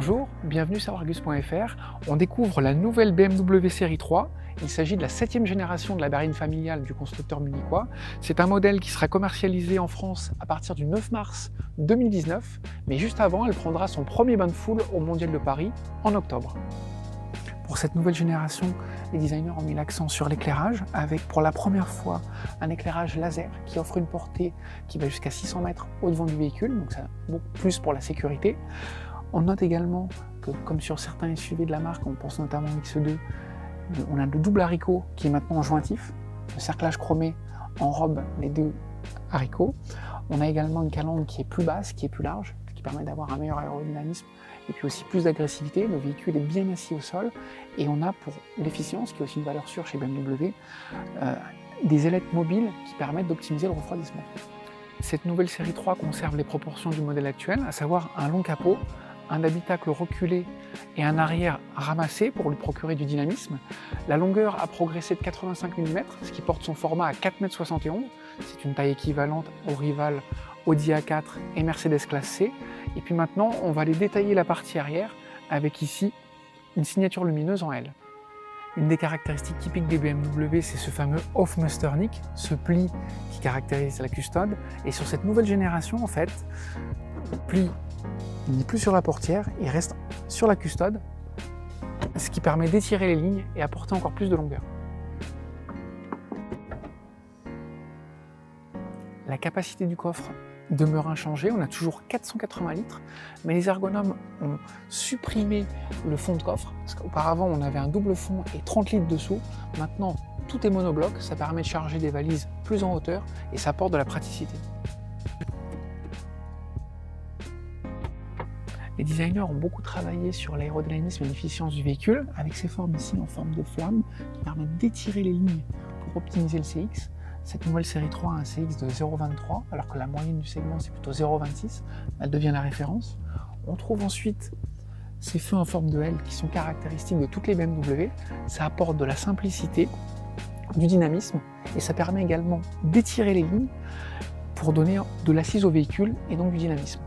Bonjour, bienvenue sur Argus.fr. On découvre la nouvelle BMW série 3. Il s'agit de la 7e génération de la berline familiale du constructeur munichois. C'est un modèle qui sera commercialisé en France à partir du 9 mars 2019, mais juste avant, elle prendra son premier bain de foule au Mondial de Paris en octobre. Pour cette nouvelle génération, les designers ont mis l'accent sur l'éclairage, avec pour la première fois un éclairage laser qui offre une portée qui va jusqu'à 600 mètres au-devant du véhicule, donc ça beaucoup plus pour la sécurité. On note également que, comme sur certains SUV de la marque, on pense notamment au X2, on a le double haricot qui est maintenant en jointif, le cerclage chromé enrobe les deux haricots. On a également une calandre qui est plus basse, qui est plus large, qui permet d'avoir un meilleur aérodynamisme et puis aussi plus d'agressivité. Le véhicule est bien assis au sol et on a, pour l'efficience, qui est aussi une valeur sûre chez BMW, des ailettes mobiles qui permettent d'optimiser le refroidissement. Cette nouvelle série 3 conserve les proportions du modèle actuel, à savoir un long capot, un habitacle reculé et un arrière ramassé pour lui procurer du dynamisme. La longueur a progressé de 85 mm, ce qui porte son format à 4,71 m. C'est une taille équivalente aux rivales Audi A4 et Mercedes Classe C. Et puis maintenant, on va aller détailler la partie arrière avec ici une signature lumineuse en L. Une des caractéristiques typiques des BMW, c'est ce fameux Hofmeisternick, ce pli qui caractérise la custode. Et sur cette nouvelle génération, en fait, le pli n'est plus sur la portière, il reste sur la custode, ce qui permet d'étirer les lignes et apporter encore plus de longueur. La capacité du coffre demeure inchangée, on a toujours 480 litres, mais les ergonomes ont supprimé le fond de coffre, parce qu'auparavant on avait un double fond et 30 litres dessous. Maintenant tout est monobloc, ça permet de charger des valises plus en hauteur et ça apporte de la praticité. Les designers ont beaucoup travaillé sur l'aérodynamisme et l'efficience du véhicule, avec ces formes ici en forme de flamme qui permettent d'étirer les lignes pour optimiser le CX. Cette nouvelle série 3 a un CX de 0,23, alors que la moyenne du segment c'est plutôt 0,26. Elle devient la référence. On trouve ensuite ces feux en forme de L qui sont caractéristiques de toutes les BMW. Ça apporte de la simplicité, du dynamisme, et ça permet également d'étirer les lignes pour donner de l'assise au véhicule et donc du dynamisme.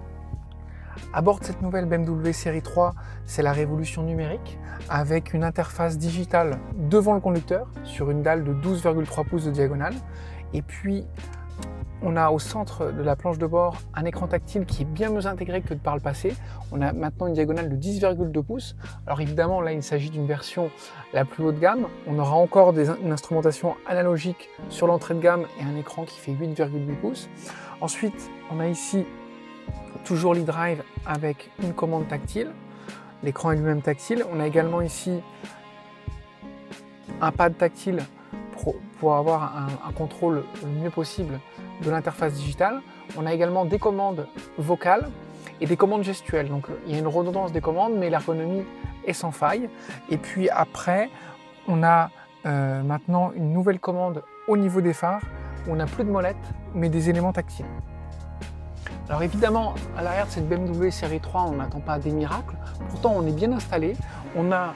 À bord de cette nouvelle BMW série 3, c'est la révolution numérique avec une interface digitale devant le conducteur sur une dalle de 12,3 pouces de diagonale. Et puis, on a au centre de la planche de bord un écran tactile qui est bien mieux intégré que par le passé. On a maintenant une diagonale de 10,2 pouces. Alors évidemment, là, il s'agit d'une version la plus haut de gamme. On aura encore une instrumentation analogique sur l'entrée de gamme et un écran qui fait 8,8 pouces. Ensuite, on a ici toujours l'e-drive avec une commande tactile. L'écran est lui-même tactile. On a également ici un pad tactile pour avoir un contrôle le mieux possible de l'interface digitale. On a également des commandes vocales et des commandes gestuelles. Donc il y a une redondance des commandes, mais l'ergonomie est sans faille. Et puis après, on a maintenant une nouvelle commande au niveau des phares. Où on n'a plus de molette, mais des éléments tactiles. Alors évidemment, à l'arrière de cette BMW série 3, on n'attend pas des miracles. Pourtant, on est bien installé. On a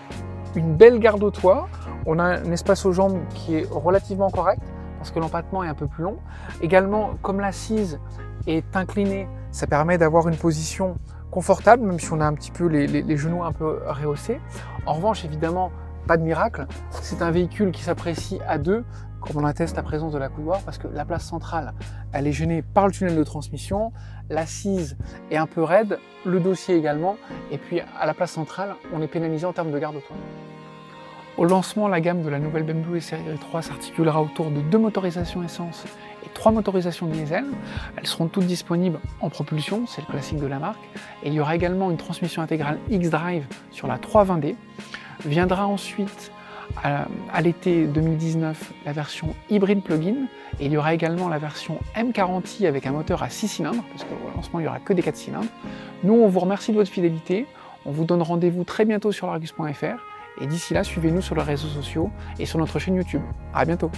une belle garde au toit. On a un espace aux jambes qui est relativement correct parce que l'empattement est un peu plus long. Également, comme l'assise est inclinée, ça permet d'avoir une position confortable, même si on a un petit peu les genoux un peu rehaussés. En revanche, évidemment, pas de miracle. C'est un véhicule qui s'apprécie à deux, comme on atteste la présence de la coudoir, parce que la place centrale, elle est gênée par le tunnel de transmission, l'assise est un peu raide, le dossier également, et puis à la place centrale, on est pénalisé en termes de garde au toit. Au lancement, la gamme de la nouvelle BMW série 3 s'articulera autour de 2 motorisations essence et 3 motorisations diesel. Elles seront toutes disponibles en propulsion, c'est le classique de la marque, et il y aura également une transmission intégrale X-Drive sur la 320D. Viendra ensuite à l'été 2019 la version hybride plug-in et il y aura également la version M40i avec un moteur à 6 cylindres parce qu'au lancement il n'y aura que des 4 cylindres. Nous on vous remercie de votre fidélité, on vous donne rendez-vous très bientôt sur Argus.fr et d'ici là suivez-nous sur les réseaux sociaux et sur notre chaîne YouTube. À bientôt.